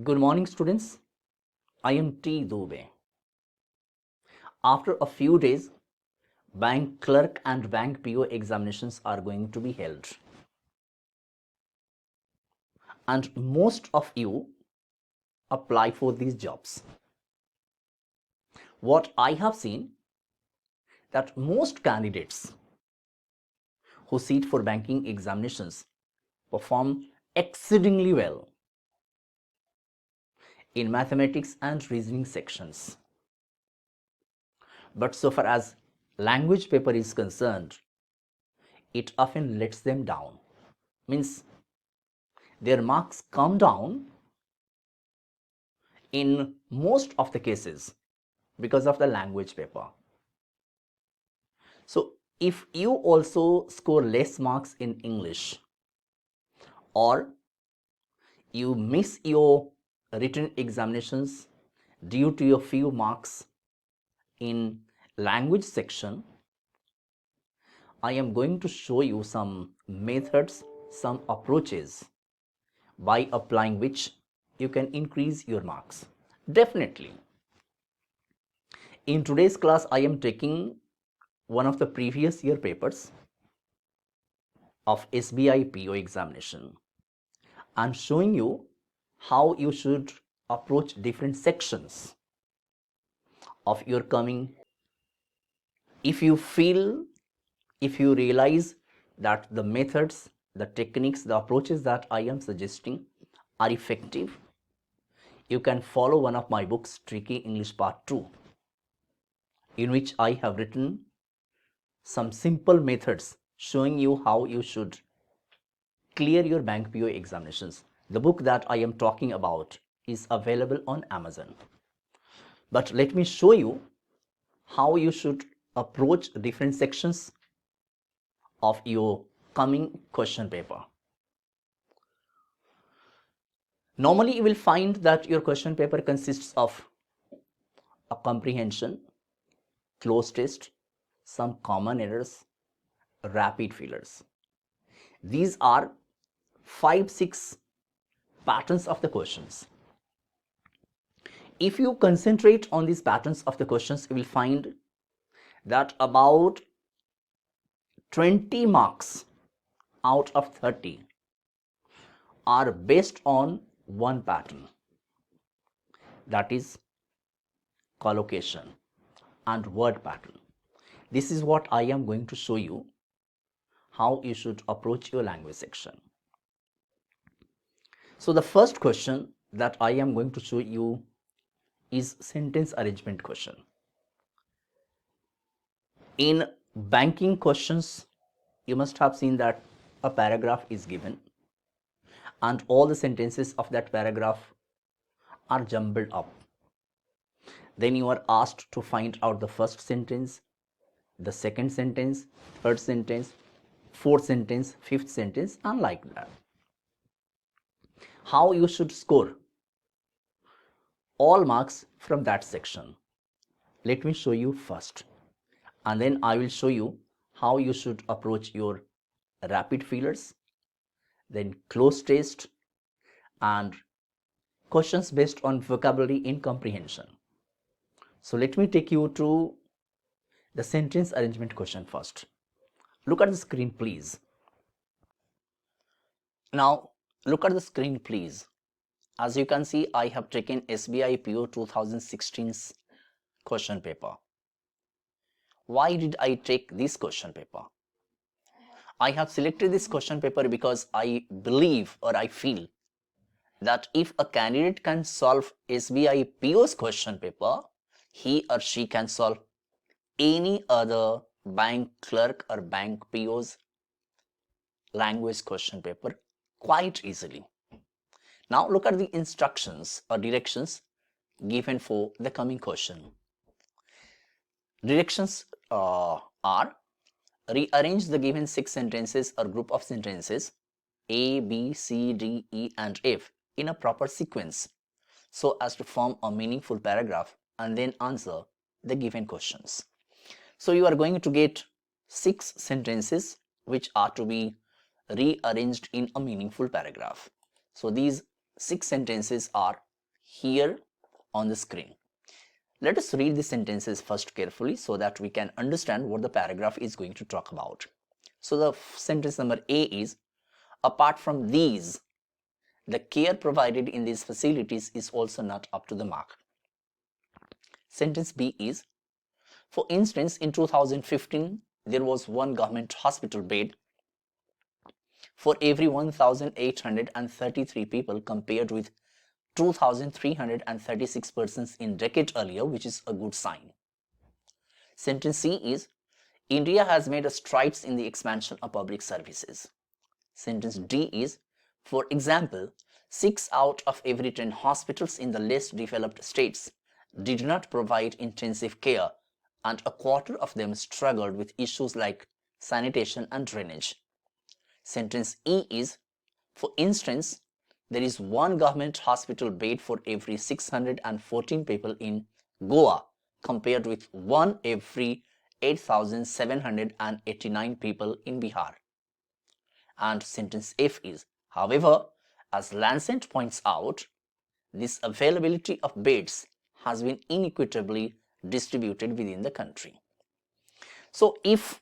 Good morning, students. I am T. Dubey. After a few days, bank clerk and bank PO examinations are going to be held. And most of you apply for these jobs. What I have seen that most candidates who sit for banking examinations perform exceedingly well in mathematics and reasoning sections. But so far as language paper is concerned, it often lets them down. Means their marks come down in most of the cases because of the language paper. So if you also score less marks in English or you miss your written examinations due to your few marks in language section, I am going to show you some methods, some approaches by applying which you can increase your marks. Definitely. In today's class, I am taking one of the previous year papers of SBI PO examination. I'm showing you how you should approach different sections of your coming. If you realize that the methods, the techniques, the approaches that I am suggesting are effective, you can follow one of my books, Tricky English Part 2, in which I have written some simple methods showing you how you should clear your bank PO examinations. The book that I am talking about is available on Amazon. But let me show you how you should approach different sections of your coming question paper. Normally, you will find that your question paper consists of a comprehension, cloze test, some common errors, rapid fillers. These are 5-6 patterns of the questions. If you concentrate on these patterns of the questions, you will find that about 20 marks out of 30 are based on one pattern, that is collocation and word pattern. This is what I am going to show you how you should approach your language section. So the first question that I am going to show you is sentence arrangement question. In banking questions, you must have seen that a paragraph is given and all the sentences of that paragraph are jumbled up. Then you are asked to find out the first sentence, the second sentence, third sentence, fourth sentence, fifth sentence, and like that. How you should score all marks from that section. Let me show you first, and then I will show you how you should approach your rapid fillers, then cloze test, and questions based on vocabulary in comprehension. So let me take you to the sentence arrangement question first. Look at the screen, please. Now, look at the screen, please. As you can see, I have taken SBI PO 2016's question paper. Why did I take this question paper? I have selected this question paper because I believe or I feel that if a candidate can solve SBI PO's question paper, he or she can solve any other bank clerk or bank PO's language question paper quite easily. Now look at the instructions or directions given for the coming question. Directions are rearrange the given 6 sentences or group of sentences A, B, C, D, E and F in a proper sequence so as to form a meaningful paragraph and then answer the given questions. So you are going to get 6 sentences which are to be rearranged in a meaningful paragraph. So these 6 sentences are here on the screen. Let us read the sentences first carefully so that we can understand what the paragraph is going to talk about. So the sentence number A is, apart from these, the care provided in these facilities is also not up to the mark. Sentence B is, for instance, in 2015, there was one government hospital bed for every 1,833 people compared with 2,336 persons in decade earlier, which is a good sign. Sentence C is, India has made strides in the expansion of public services. Sentence D is, for example, 6 out of every 10 hospitals in the less developed states did not provide intensive care, and a quarter of them struggled with issues like sanitation and drainage. Sentence E is, for instance, there is one government hospital bed for every 614 people in Goa compared with one every 8,789 people in Bihar. And sentence F is, however, as Lancet points out, this availability of beds has been inequitably distributed within the country. So if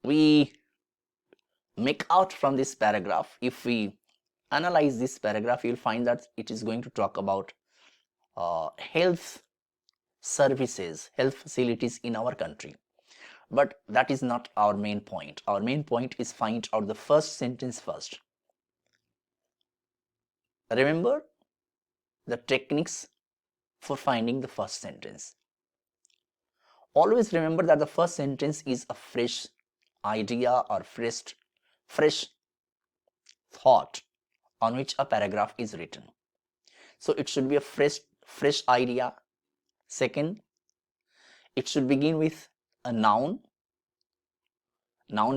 we make out from this paragraph, if we analyze this paragraph, you'll find that it is going to talk about health services, health facilities in our country. But that is not our main point. Our main point is find out the first sentence first. Remember the techniques for finding the first sentence. Always remember that the first sentence is a fresh idea or fresh thought on which a paragraph is written. So it should be a fresh idea. Second, it should begin with a noun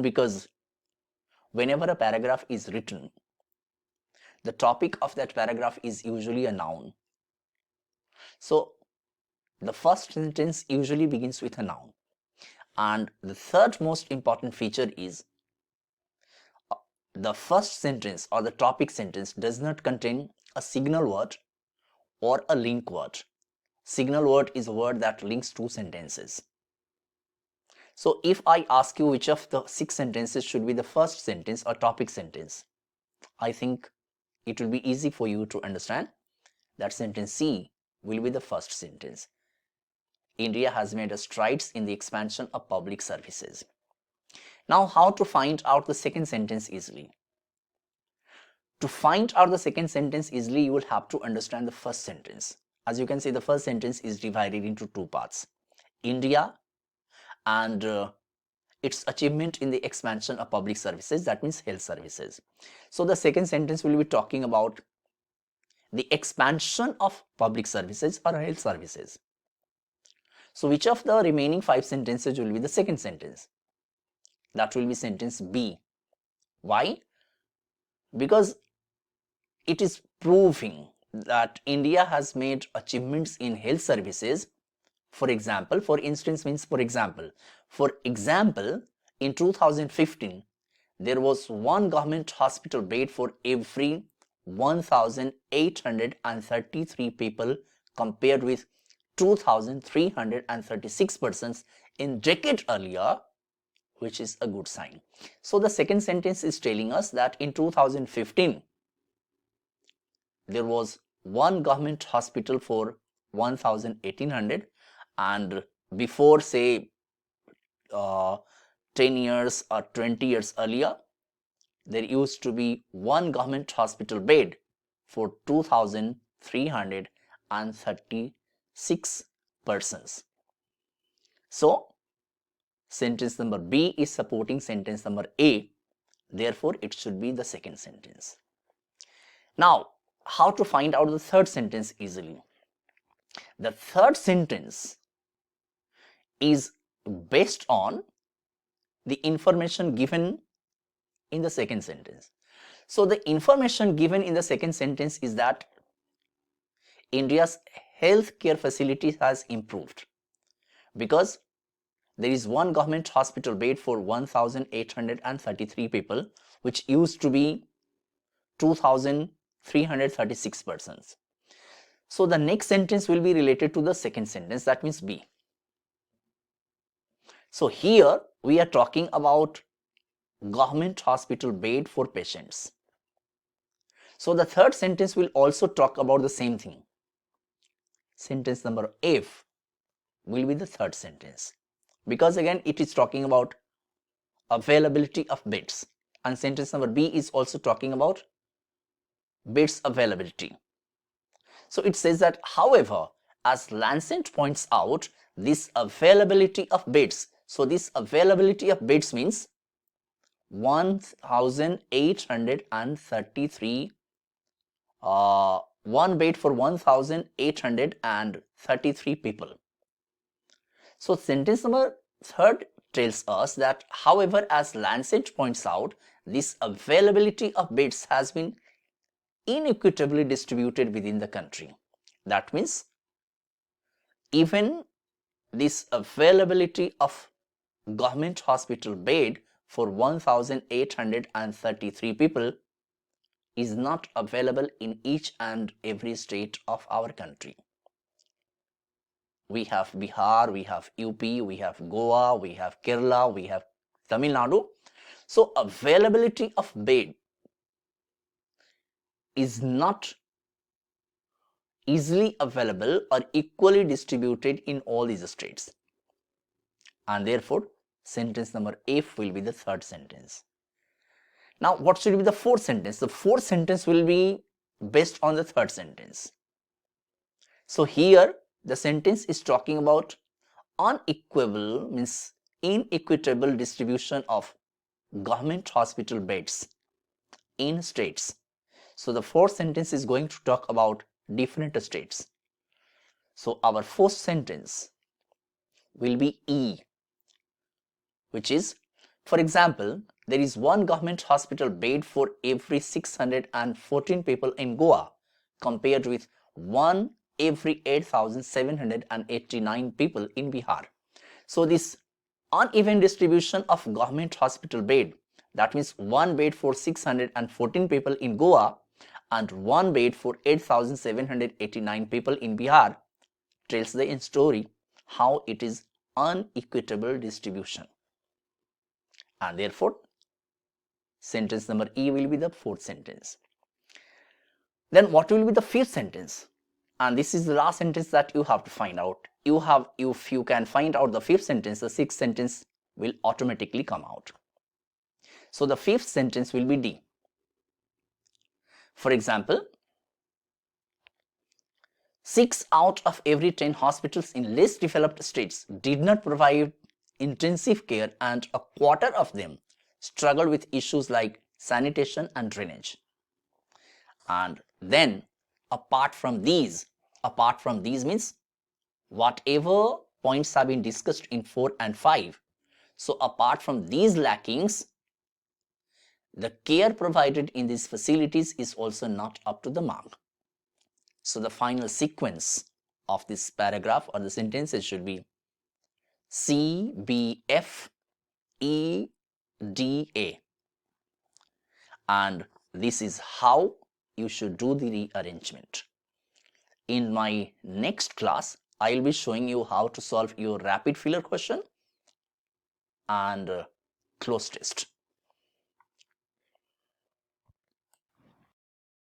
because whenever a paragraph is written, the topic of that paragraph is usually a noun. So the first sentence usually begins with a noun. And the third most important feature is the first sentence or the topic sentence does not contain a signal word or a link word. Signal word is a word that links two sentences. So if I ask you which of the 6 sentences should be the first sentence or topic sentence, I think it will be easy for you to understand that sentence C will be the first sentence. India has made strides in the expansion of public services. Now, how to find out the second sentence easily? To find out the second sentence easily, you will have to understand the first sentence. As you can see, the first sentence is divided into 2 parts. India and its achievement in the expansion of public services, that means health services. So the second sentence will be talking about the expansion of public services or health services. So which of the remaining 5 sentences will be the second sentence? That will be sentence B. Why? Because it is proving that India has made achievements in health services. For example, in 2015, there was one government hospital bed for every 1,833 people compared with 2,336 persons in decade earlier, which is a good sign. So the second sentence is telling us that in 2015, there was one government hospital for 1,800, and before say 10 years or 20 years earlier, there used to be one government hospital bed for 2,336 persons. So sentence number B is supporting sentence number A, therefore it should be the second sentence. Now, how to find out the third sentence easily? The third sentence is based on the information given in the second sentence. So the information given in the second sentence is that India's healthcare facilities has improved because there is one government hospital bed for 1,833 people, which used to be 2,336 persons. So the next sentence will be related to the second sentence, that means B. So here we are talking about government hospital bed for patients. So the third sentence will also talk about the same thing. Sentence number F will be the third sentence, because again it is talking about availability of beds, and sentence number B is also talking about beds availability. So it says that, however, as Lancet points out, this availability of beds, so this availability of beds means 1833 one bed for 1833 people. So sentence number third tells us that, however, as Lancet points out, this availability of beds has been inequitably distributed within the country. That means even this availability of government hospital bed for 1833 people is not available in each and every state of our country. We have Bihar, we have UP, we have Goa, we have Kerala, we have Tamil Nadu. So availability of bed is not easily available or equally distributed in all these states, and therefore sentence number F will be the third sentence. Now what should be the fourth sentence? The fourth sentence will be based on the third sentence. So here the sentence is talking about unequal, means inequitable distribution of government hospital beds in states. So the fourth sentence is going to talk about different states. So our fourth sentence will be E, which is, for example, there is one government hospital bed for every 614 people in Goa, compared with one every 8,789 people in Bihar. So this uneven distribution of government hospital bed, that means one bed for 614 people in Goa and one bed for 8,789 people in Bihar, tells the story how it is unequitable distribution, and therefore sentence number E will be the fourth sentence. Then what will be the fifth sentence? And this is the last sentence that you have to find out. If you can find out the fifth sentence, the sixth sentence will automatically come out. So the fifth sentence will be D. For example, 6 out of every 10 hospitals in less developed states did not provide intensive care, and a quarter of them struggled with issues like sanitation and drainage. And then apart from these means whatever points have been discussed in 4 and 5. So apart from these lackings, the care provided in these facilities is also not up to the mark. So the final sequence of this paragraph or the sentences should be C, B, F, E, D, A. And this is how you should do the rearrangement. In my next class, I will be showing you how to solve your rapid filler question and cloze test.